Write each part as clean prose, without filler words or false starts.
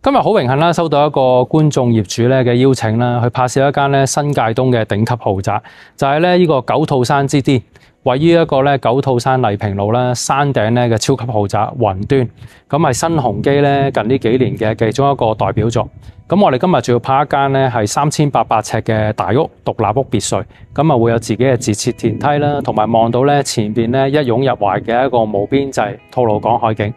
今日好榮幸啦，收到一個觀眾業主咧嘅邀請啦，去拍攝一間咧新界東嘅頂級豪宅，就係咧呢個九套山之巔，位於一個咧九套山麗平路啦山頂咧嘅超級豪宅雲端，咁係新鴻基咧近呢幾年嘅其中一個代表作。咁我哋今日仲要拍一間咧係3800尺嘅大屋獨立屋別墅，咁啊會有自己嘅自設電梯啦，同埋望到咧前邊咧一擁入懷嘅一個無邊際吐露港海景。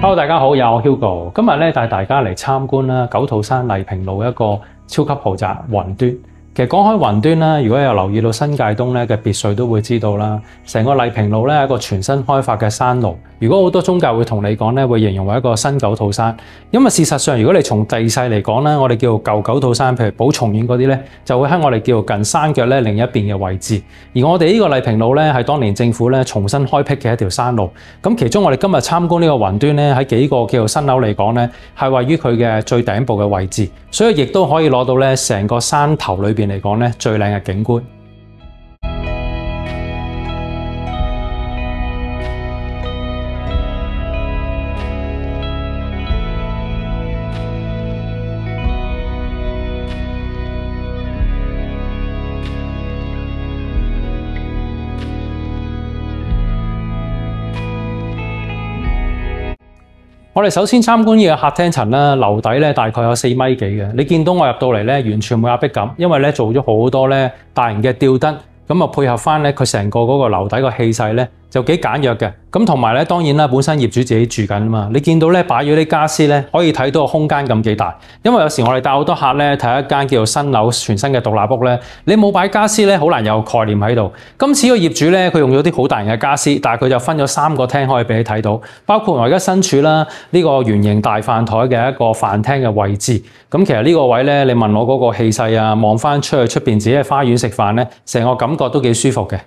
Hello， 大家好，有我 Hugo， 今日咧帶大家嚟參觀啦九套山麗平路一個超級豪宅雲端。其實講開雲端啦，如果有留意到新界東咧嘅別墅都會知道啦，成個麗平路咧係一個全新開發嘅山路。如果好多中介會同你講咧，會形容為一個新九套山，因為事實上如果你從地勢嚟講咧，我哋叫做舊九套山，譬如寶松苑嗰啲咧，就會喺我哋叫做近山腳咧另一邊嘅位置。而我哋呢個麗平路咧係當年政府咧重新開闢嘅一條山路。咁其中我哋今日參觀呢個雲端咧，喺幾個叫做新樓嚟講咧，係位於佢嘅最頂部嘅位置，所以亦都可以攞到咧成個山頭裏邊嚟講咧最靚嘅景觀。我哋首先參觀呢個客廳層啦，樓底咧大概有4米幾嘅。你見到我入到嚟咧，完全冇壓迫感，因為咧做咗好多咧大型嘅吊燈，咁啊配合翻咧佢成個嗰個樓底個氣勢咧就幾簡約嘅。咁同埋咧，當然啦，本身業主自己住緊啊嘛。你見到咧擺咗啲家私咧，可以睇到個空間咁幾大。因為有時我哋帶好多客咧睇一間叫做新樓全新嘅獨立屋咧，你冇擺家私咧，好難有概念喺度。今次個業主咧，佢用咗啲好大型嘅家私，但係佢就分咗3個廳可以俾你睇到，包括我而家身處啦呢個圓形大飯台嘅一個飯廳嘅位置。咁其實呢個位咧，你問我嗰個氣勢啊，望翻出去出邊自己嘅花園食飯咧，成個感覺都幾舒服嘅。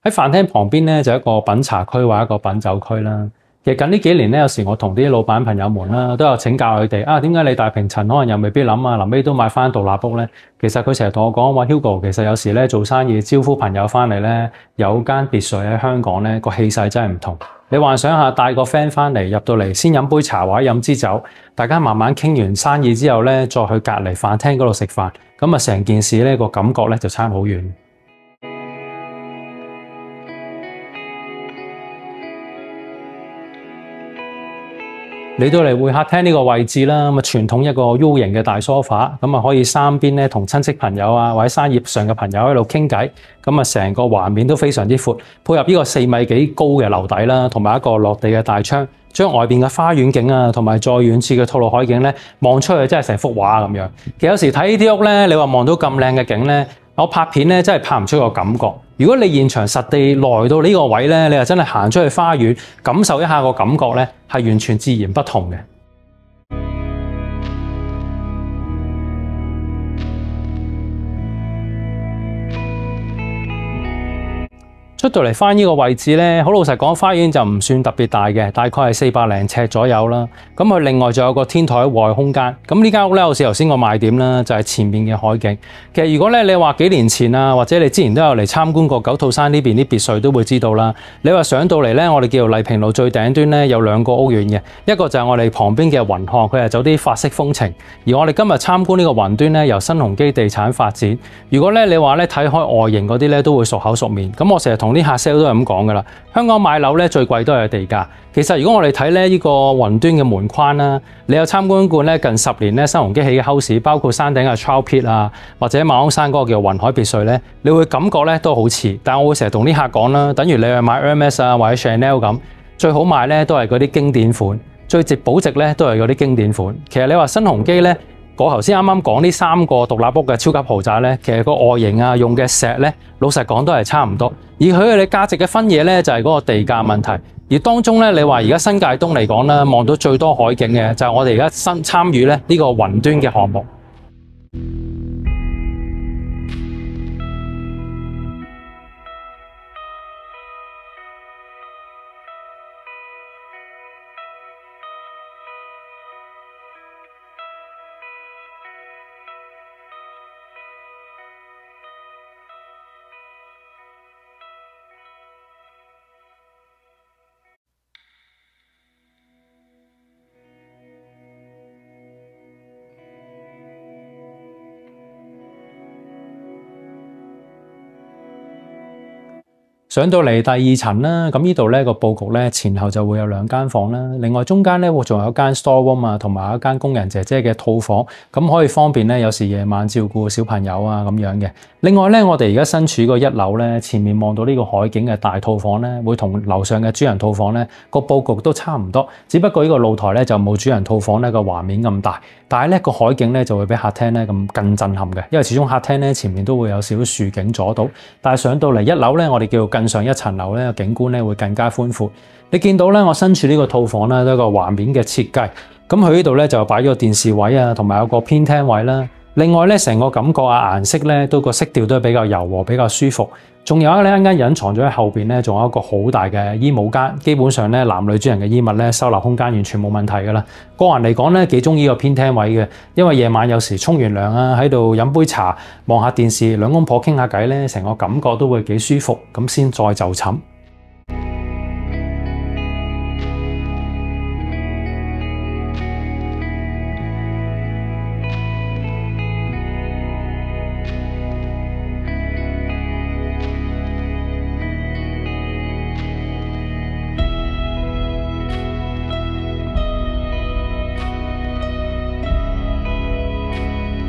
喺飯廳旁邊咧就一個品茶區或一個品酒區啦。其實近呢幾年咧，有時我同啲老闆朋友們啦都有請教佢哋點解你大平層可能又未必諗啊，臨尾都買翻獨立屋咧？其實佢成日同我講話 Hugo， 其實有時咧做生意招呼朋友翻嚟咧，有間別墅喺香港咧個氣勢真係唔同。你幻想下帶個 friend 翻嚟入到嚟，先飲杯茶或者飲支酒，大家慢慢傾完生意之後咧，再去隔離飯廳嗰度食飯，咁啊成件事咧個感覺咧就差好遠。嚟到嚟會客廳呢個位置啦，咁啊傳統一個 U 型嘅大梳化，咁啊可以三邊咧同親戚朋友啊或者生意上嘅朋友喺度傾偈，咁啊成個畫面都非常之闊，配合呢個4米幾高嘅樓底啦，同埋一個落地嘅大窗，將外邊嘅花園景啊，同埋再遠處嘅吐露海景咧望出去真係成幅畫咁樣。其實有時睇呢啲屋咧，你話望到咁靚嘅景咧，我拍片咧真係拍唔出個感覺。如果你現場實地來到呢個位咧，你又真係行出去花園感受一下個感覺咧，係完全自然不同嘅。出到嚟翻呢個位置咧，好老實講，花園就唔算特別大嘅，大概係400零尺左右啦。咁佢另外仲有個天台戶外空間。咁呢間屋咧，好似頭先個賣點啦，就係前面嘅海景。其實如果咧你話幾年前啊，或者你之前都有嚟參觀過九套山呢邊啲別墅，都會知道啦。你話上到嚟咧，我哋叫做麗平路最頂端咧，有2個屋苑嘅，一個就係我哋旁邊嘅雲漢，佢係走啲法式風情。而我哋今日參觀呢個雲端咧，由新鴻基地產發展。如果咧你話咧睇開外形嗰啲咧，都會熟口熟面。咁我成日同啲客 sale 都係咁講噶啦，香港買樓咧最貴都係地價。其實如果我哋睇咧呢個雲端嘅門框啦，你有參觀過咧近10年咧新鴻基起嘅 house， 包括山頂嘅 Chow Pit 啊，或者馬鞍山嗰個叫雲海別墅咧，你會感覺咧都好似。但我會成日同啲客講啦，等於你去買 Hermes 啊或者 Chanel 咁，最好買咧都係嗰啲經典款，最值保值咧都係嗰啲經典款。其實你話新鴻基咧，我頭先啱啱講呢3個獨立屋嘅超級豪宅咧，其實個外形啊，用嘅石咧，老實講都係差唔多。而佢哋價值嘅分野咧，就係嗰個地價問題。而當中咧，你話而家新界東嚟講咧，望到最多海景嘅就係我哋而家新參與咧呢個雲端嘅項目。上到嚟第2層啦，咁呢度咧個佈局咧前後就會有2間房啦，另外中間咧會仲有一間 store room 啊，同埋一間工人姐姐嘅套房，咁可以方便咧有時夜晚照顧小朋友啊咁樣嘅。另外咧，我哋而家身處個1樓咧，前面望到呢個海景嘅大套房咧，會同樓上嘅主人套房咧個佈局都差唔多，只不過呢個露台咧就冇主人套房咧個畫面咁大，但係咧個海景咧就會比客廳咧咁更震撼嘅，因為始終客廳咧前面都會有少少樹景阻到，但係上到嚟1樓咧，我哋叫更上1層樓咧，景觀咧會更加寬闊。你見到咧，我身處呢個套房咧都有個畫面嘅設計，咁佢呢度咧就擺咗個電視位啊，同埋有個偏廳位啦。另外咧，成個感覺啊，顏色咧都個色調都係比較柔和，比較舒服。仲有一間隱藏咗喺後邊咧，仲有一個好大嘅衣帽間，基本上咧男女主人嘅衣物咧收納空間完全冇問題噶啦。個人嚟講咧，幾中意個偏廳位嘅，因為夜晚有時沖完涼啊，喺度飲杯茶，望下電視，兩公婆傾下偈咧，成個感覺都會幾舒服，咁先再就寢。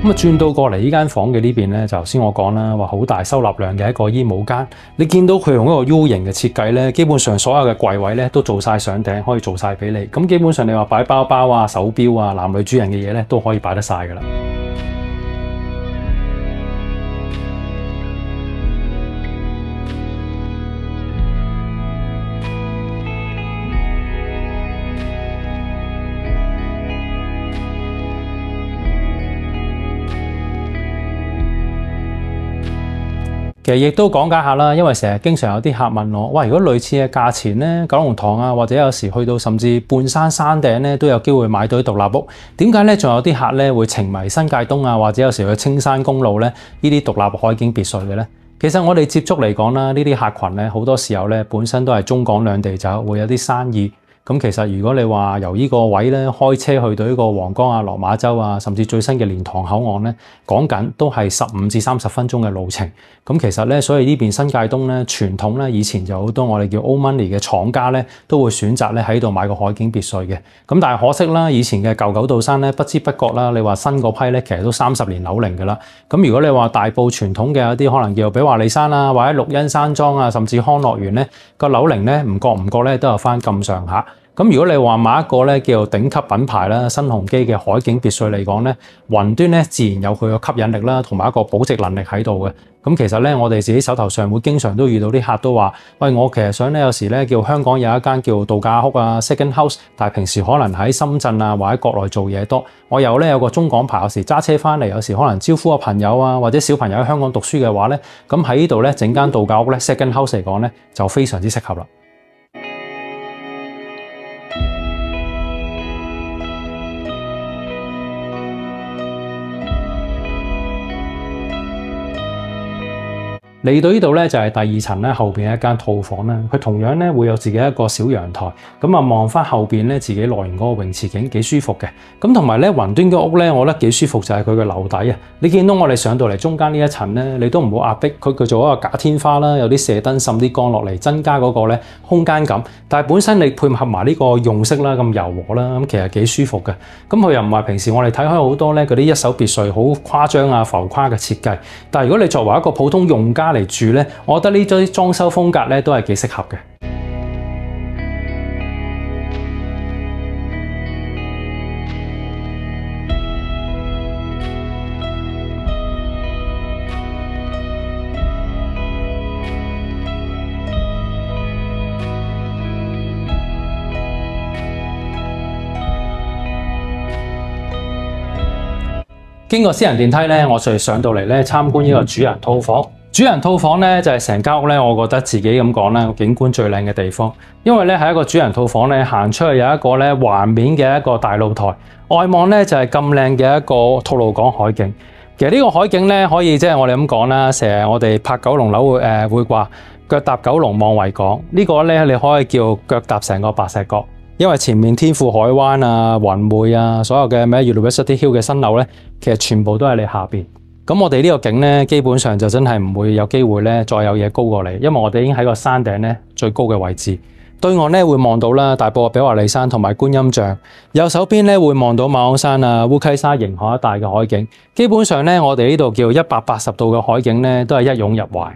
咁啊，轉到過嚟呢間房嘅呢邊咧，就頭先我講啦，話好大收納量嘅一個衣帽間。你見到佢用一個 U 型嘅設計咧，基本上所有嘅櫃位咧都做晒上頂，可以做晒俾你。咁基本上你話擺包包啊、手錶啊、男女主人嘅嘢咧，都可以擺得晒噶啦。其實亦都講解下啦，因為成日經常有啲客問我，喂，如果類似嘅價錢咧，九龍塘啊，或者有時去到甚至半山山頂咧，都有機會買到啲獨立屋。點解咧？仲有啲客咧會情迷新界東啊，或者有時去青山公路咧，呢啲獨立海景別墅嘅咧？其實我哋接觸嚟講啦，呢啲客群咧好多時候咧本身都係中港兩地走，會有啲生意。咁其實如果你話由呢個位咧開車去到呢個皇崗啊、落馬洲啊，甚至最新嘅蓮塘口岸咧，講緊都係15至30分鐘嘅路程。咁其實咧，所以呢邊新界東咧傳統咧以前就好多我哋叫 old money 嘅廠家咧，都會選擇咧喺度買個海景別墅嘅。咁但係可惜啦，以前嘅舊九道山咧，不知不覺啦，你話新嗰批咧其實都30年樓齡㗎啦。咁如果你話大埔傳統嘅有啲可能叫比華利山啊，或者綠茵山莊啊，甚至康樂園咧，個樓齡咧唔覺咧都有翻咁上下。咁如果你話買一個咧叫做頂級品牌啦，新鴻基嘅海景別墅嚟講咧，雲端咧自然有佢個吸引力啦，同埋一個保值能力喺度嘅。咁其實咧，我哋自己手頭上會經常都遇到啲客都話，喂，我其實想咧有時咧叫香港有一間叫度假屋啊 second house， 但係平時可能喺深圳啊或者國內做嘢多，我有個中港牌，有時揸車翻嚟，有時可能招呼個朋友啊或者小朋友喺香港讀書嘅話咧，咁喺呢度咧整間度假屋咧 second house 嚟講咧就非常之適合啦。嚟到呢度咧就係第2層咧後邊一間套房啦，佢同樣咧會有自己一個小陽台，咁啊望翻後邊咧自己內園嗰個泳池景幾舒服嘅。咁同埋咧雲端嘅屋咧，我覺得幾舒服就係佢嘅樓底啊。你見到我哋上到嚟中間呢一層咧，你都唔好壓迫佢做一個假天花啦，有啲射燈滲啲光落嚟，增加嗰個咧空間感。但係本身你配合埋呢個用色啦，咁柔和啦，咁其實幾舒服嘅。咁佢又唔係平時我哋睇開好多咧嗰啲一手別墅好誇張啊浮誇嘅設計，但係如果你作為一個普通用家嚟住咧，我覺得呢啲裝修風格咧都係幾適合嘅。經過私人電梯咧，我哋上到嚟咧參觀呢個主人套房。主人套房咧就係成間屋咧，我覺得自己咁講啦，景觀最靚嘅地方。因為咧喺一個主人套房咧，行出去有一個咧環面嘅一個大露台，外望咧就係咁靚嘅一個吐露港海景。其實呢個海景咧可以即係我哋咁講啦，成日我哋拍九龍樓會話腳踏九龍望維港，呢個咧你可以叫腳踏成個白石角。因為前面天賦海灣啊、雲匯啊，所有嘅咩 University Hill 嘅新樓咧，其實全部都喺你下邊。咁我哋呢個景咧，基本上就真係唔會有機會咧，再有嘢高過你，因為我哋已經喺個山頂咧最高嘅位置。對岸咧會望到啦，大埔嘅比華利山同埋觀音像。右手邊咧會望到馬鞍山啊、烏溪沙迎海一帶嘅海景。基本上咧，我哋呢度叫180度嘅海景咧，都係一湧入懷。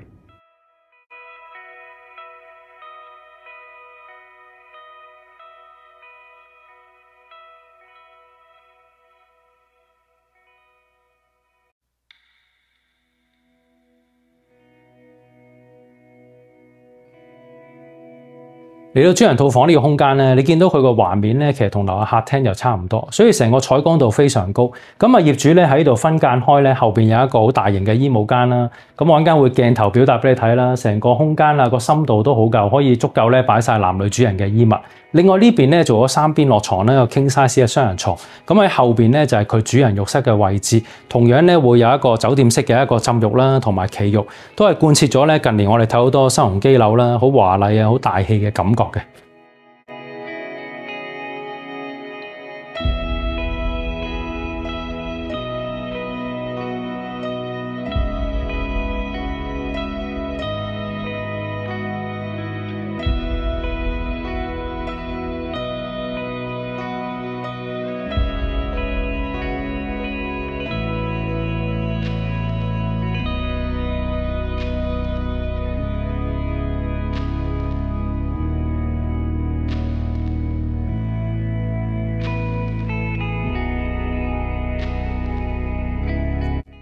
嚟到主人套房呢個空間咧，你見到佢個環面咧，其實同樓下客廳又差唔多，所以成個採光度非常高。咁啊，業主咧喺度分間開咧，後邊有一個好大型嘅衣帽間啦。咁我陣間會鏡頭表達俾你睇啦，成個空間啊個深度都好夠，可以足夠咧擺晒男女主人嘅衣物。另外呢邊咧做咗3邊落床咧，有 king size 嘅雙人床。咁喺後邊咧就係佢主人浴室嘅位置，同樣咧會有一個酒店式嘅一個浸浴啦，同埋企浴，都係貫徹咗咧近年我哋睇好多新鴻基樓啦，好華麗啊，好大氣嘅感覺嘅。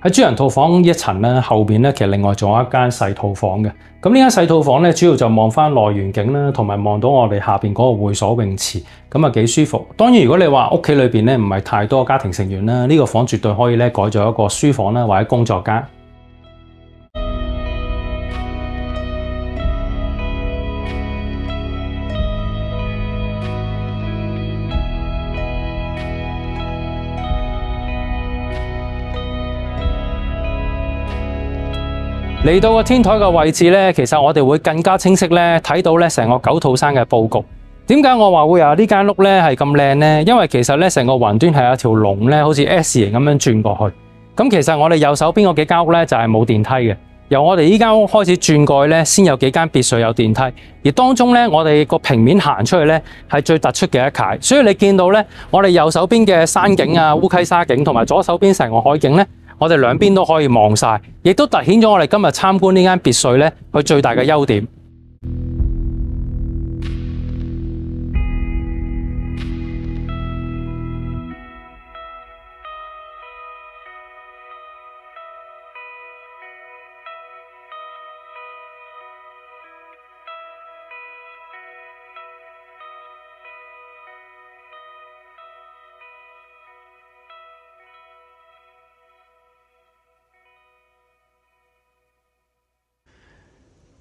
喺主人套房一層咧，後邊咧其實另外仲有一間細套房嘅。咁呢間細套房咧，主要就望翻內園景啦，同埋望到我哋下邊嗰個會所泳池，咁啊幾舒服。當然，如果你話屋企裏邊咧唔係太多家庭成員啦，呢個房絕對可以咧改做一個書房啦，或者工作間。嚟到個天台嘅位置咧，其實我哋會更加清晰咧睇到咧成個九肚山嘅佈局。點解我話會有呢間屋咧係咁靚咧？因為其實咧成個雲端係有條龍咧，好似 S 型咁樣轉過去。咁其實我哋右手邊嗰幾間屋咧就係冇電梯嘅。由我哋呢間屋開始轉過去咧，先有幾間別墅有電梯。而當中咧，我哋個平面行出去咧係最突出嘅一塊。所以你見到咧，我哋右手邊嘅山景啊、烏溪沙景，同埋左手邊成個海景咧，我哋兩邊都可以望晒，亦都凸顯咗我哋今日參觀呢間別墅咧，佢最大嘅優點。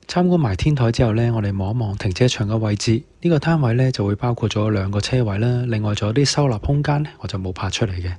參觀埋天台之後呢，我哋望一望停車場嘅位置。呢個攤位呢就會包括咗2個車位啦，另外仲有啲收納空間呢，我就冇拍出嚟嘅。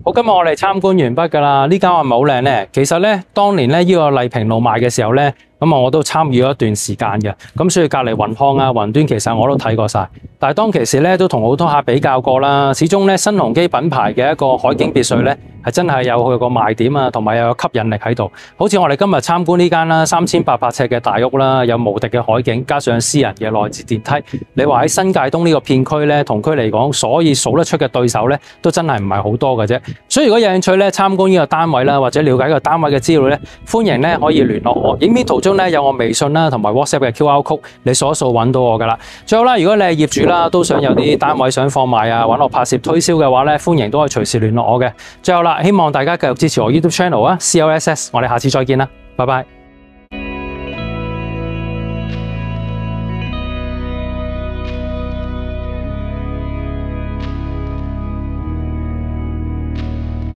好，今日我哋參觀完畢㗎啦。呢間係咪好靚呢？其實呢，當年呢個麗平路賣嘅時候呢，咁我都參與咗一段時間嘅。咁所以隔離雲漢啊、雲端其實我都睇過晒。但係當其時呢，都同好多客比較過啦。始終呢，新鴻基品牌嘅一個海景別墅呢，係真係有佢個賣點啊，同埋又有吸引力喺度。好似我哋今日參觀呢間啦，3800尺嘅大屋啦，有無敵嘅海景，加上私人嘅內置電梯。你話喺新界東呢個片區呢，同區嚟講，所以數得出嘅對手呢，都真係唔係好多嘅啫。所以如果有興趣呢，參觀呢個單位啦，或者了解個單位嘅資料呢，歡迎呢可以聯絡我。影片途中呢，有我微信啦，同埋 WhatsApp 嘅 QR code， 你掃一掃揾到我㗎啦。最後啦，如果你係業主啦，都想有啲單位想放賣啊，揾我拍攝推銷嘅話呢，歡迎都可以隨時聯絡我嘅。最後啦，希望大家繼續支持我 YouTube channel 啊，CLSS， 我哋下次再見啦，拜拜。